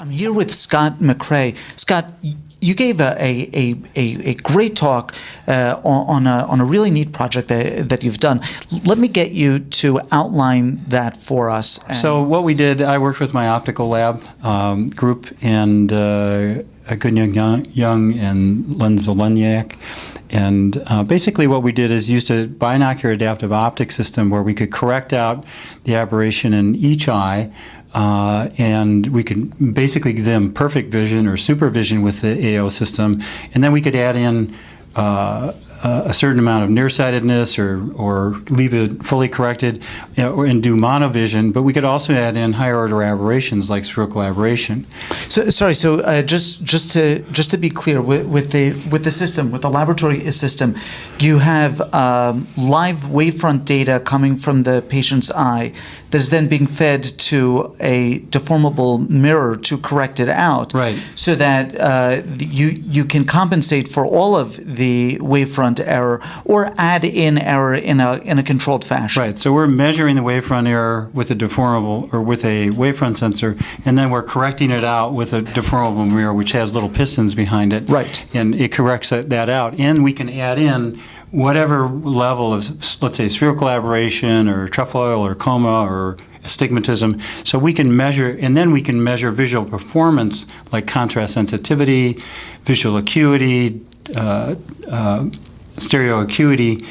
I'm here with Scott MacRae. Scott, you gave a great talk on a really neat project that you've done. Let me get you to outline that for us. So what we did, I worked with my optical lab group and Gunyoung Young and Len Zeleniak. And basically what we did is used a binocular adaptive optic system where we could correct out the aberration in each eye, and we could basically give them perfect vision or supervision with the AAO system, and then we could add in a certain amount of nearsightedness or leave it fully corrected, and do monovision, but we could also add in higher order aberrations like spherical aberration. So sorry. So just to be clear, with the system, with the laboratory system, you have live wavefront data coming from the patient's eye that is then being fed to a deformable mirror to correct it out, right? So that you can compensate for all of the wavefront error or add in error in a controlled fashion. Right. So we're measuring the wavefront error with a deformable or with a wavefront sensor, and then we're correcting it out with a deformable mirror, which has little pistons behind it. Right. And it corrects that out, and we can add in whatever level of, let's say, spherical aberration or trefoil or coma or astigmatism. So we can measure, and then we can measure visual performance like contrast sensitivity, visual acuity, stereo acuity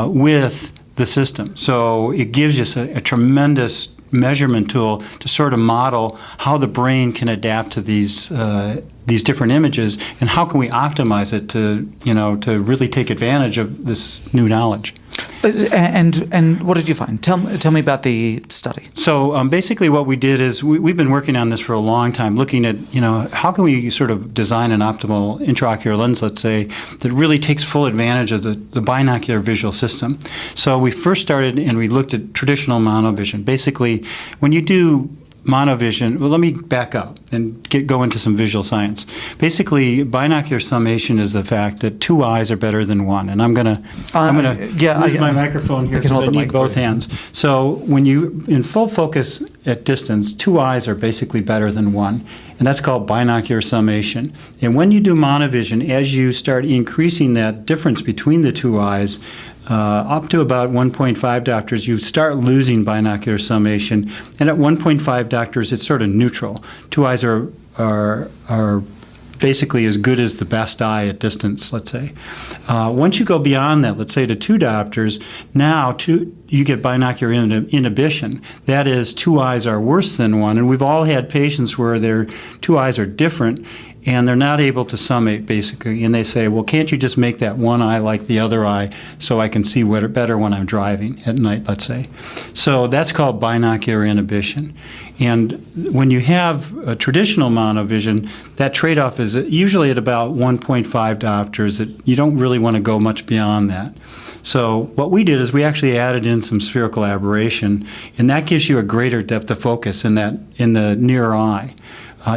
with the system. So it gives us a tremendous measurement tool to sort of model how the brain can adapt to these different images, and how can we optimize it to really take advantage of this new knowledge. And what did you find? Tell me about the study. So basically what we did is we've been working on this for a long time, looking at, how can we sort of design an optimal intraocular lens, let's say, that really takes full advantage of the binocular visual system. So we first started and we looked at traditional monovision. Basically, when you do monovision, well, let me back up and go into some visual science. Basically, binocular summation is the fact that two eyes are better than one. And I'm gonna use my microphone here because I need both hands. So when you, in full focus at distance, two eyes are basically better than one. And that's called binocular summation. And when you do monovision, as you start increasing that difference between the two eyes, up to about 1.5 diopters, you start losing binocular summation, and at 1.5 diopters, it's sort of neutral. Two eyes are basically as good as the best eye at distance, let's say. Once you go beyond that, let's say to 2 diopters, now you get binocular inhibition. That is, two eyes are worse than one, and we've all had patients where their two eyes are different, and they're not able to summate, basically. And they say, well, can't you just make that one eye like the other eye so I can see better when I'm driving at night, let's say. So that's called binocular inhibition. And when you have a traditional monovision, that trade-off is usually at about 1.5 diopters. That you don't really want to go much beyond that. So what we did is we actually added in some spherical aberration, and that gives you a greater depth of focus in the near eye.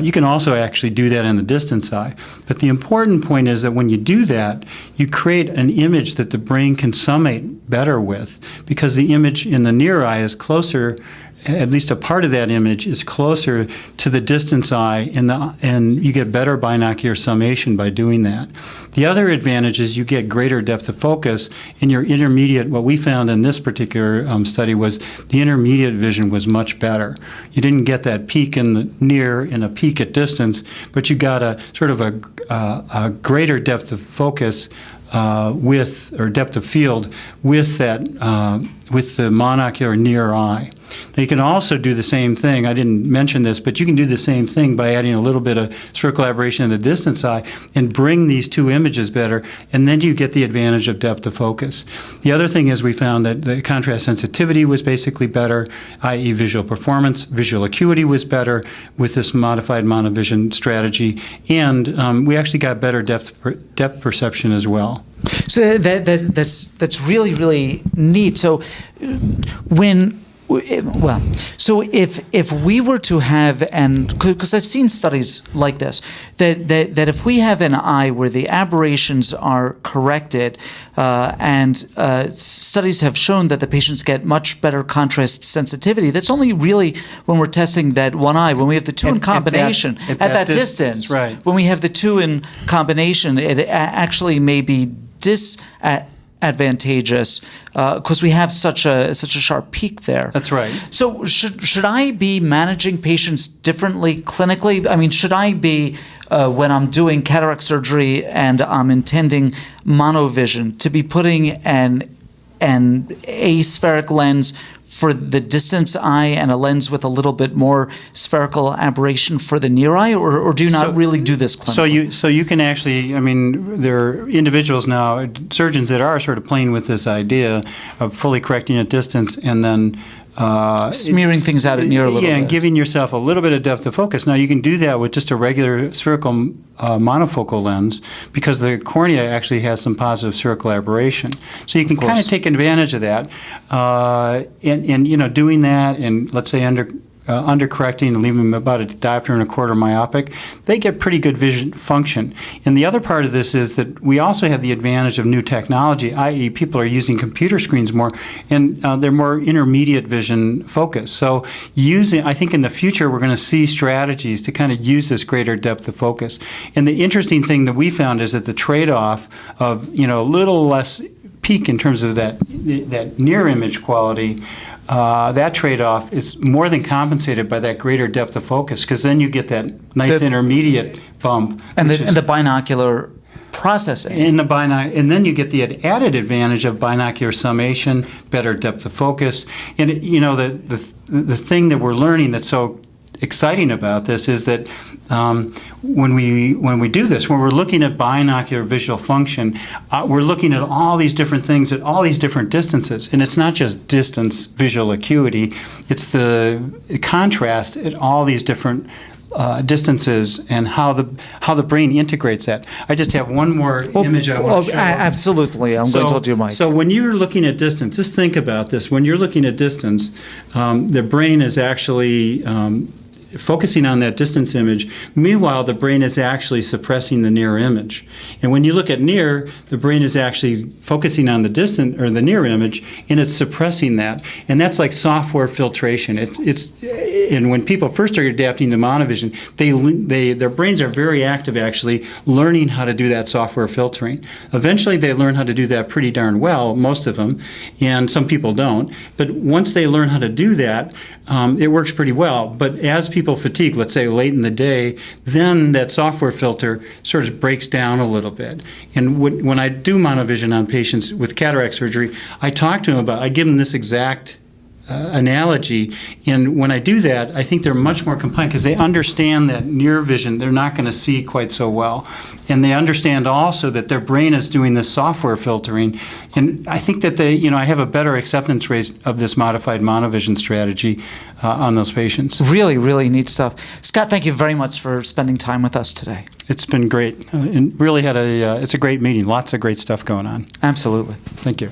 You can also actually do that in the distance eye. But the important point is that when you do that, you create an image that the brain can summate better with, because the image in the near eye is closer, at least a part of that image is closer to the distance eye, and you get better binocular summation by doing that. The other advantage is you get greater depth of focus in your intermediate. What we found in this particular study was the intermediate vision was much better. You didn't get that peak in the near and a peak at distance, but you got a sort of a greater depth of focus or depth of field with the monocular near eye. Now you can also do the same thing. I didn't mention this, but you can do the same thing by adding a little bit of spherical aberration in the distance eye and bring these two images better, and then you get the advantage of depth of focus. The other thing is we found that the contrast sensitivity was basically better, i.e. visual performance. Visual acuity was better with this modified monovision strategy, and we actually got better depth perception as well. So that's really, really neat. So when Well, so if we were to have, and because I've seen studies like this, that if we have an eye where the aberrations are corrected, and studies have shown that the patients get much better contrast sensitivity, that's only really when we're testing that one eye. When we have the two in combination at that distance, distance, right. When we have the two in combination, it actually may be disadvantageous because we have such a sharp peak there. That's right. So should I be managing patients differently clinically? I mean, should I be when I'm doing cataract surgery and I'm intending monovision to be putting an aspheric lens for the distance eye and a lens with a little bit more spherical aberration for the near eye, or do you not really do this clinically? So you can actually, I mean, there are individuals now, surgeons that are sort of playing with this idea of fully correcting at distance and then smearing things out at near a little bit. Yeah, and giving yourself a little bit of depth of focus. Now, you can do that with just a regular spherical monofocal lens because the cornea actually has some positive spherical aberration. So you can kind of take advantage of that. And you know, doing that and let's say undercorrecting and leaving them about a diopter and a quarter myopic, they get pretty good vision function. And the other part of this is that we also have the advantage of new technology, i.e. people are using computer screens more, and they're more intermediate vision focused. So I think in the future we're going to see strategies to kind of use this greater depth of focus. And the interesting thing that we found is that the trade-off of, you know, a little less peak in terms of that near image quality, that trade-off is more than compensated by that greater depth of focus, because then you get that nice intermediate bump. And the binocular processing. And then you get the added advantage of binocular summation, better depth of focus. And you know, the thing that we're learning that's so exciting about this is that when we do this, when we're looking at binocular visual function, we're looking at all these different things at all these different distances, and it's not just distance visual acuity; it's the contrast at all these different distances and how the brain integrates that. I just have one more image I want to show. Absolutely, I'm going to hold you, Mike. So when you're looking at distance, just think about this. When you're looking at distance, the brain is actually focusing on that distance image. Meanwhile, the brain is actually suppressing the near image. And when you look at near, the brain is actually focusing on the distant or the near image, and it's suppressing that. And that's like software filtration. And when people first start adapting to monovision, their brains are very active actually learning how to do that software filtering. Eventually, they learn how to do that pretty darn well, most of them, and some people don't. But once they learn how to do that, it works pretty well. But as people fatigue, let's say late in the day, then that software filter sort of breaks down a little bit. And when I do monovision on patients with cataract surgery, I talk to them I give them this exact analogy, and when I do that, I think they're much more compliant because they understand that near vision they're not going to see quite so well, and they understand also that their brain is doing this software filtering, and I think that I have a better acceptance rate of this modified monovision strategy on those patients. Really, really neat stuff. Scott, thank you very much for spending time with us today. It's been great, and really it's a great meeting. Lots of great stuff going on. Absolutely. Thank you.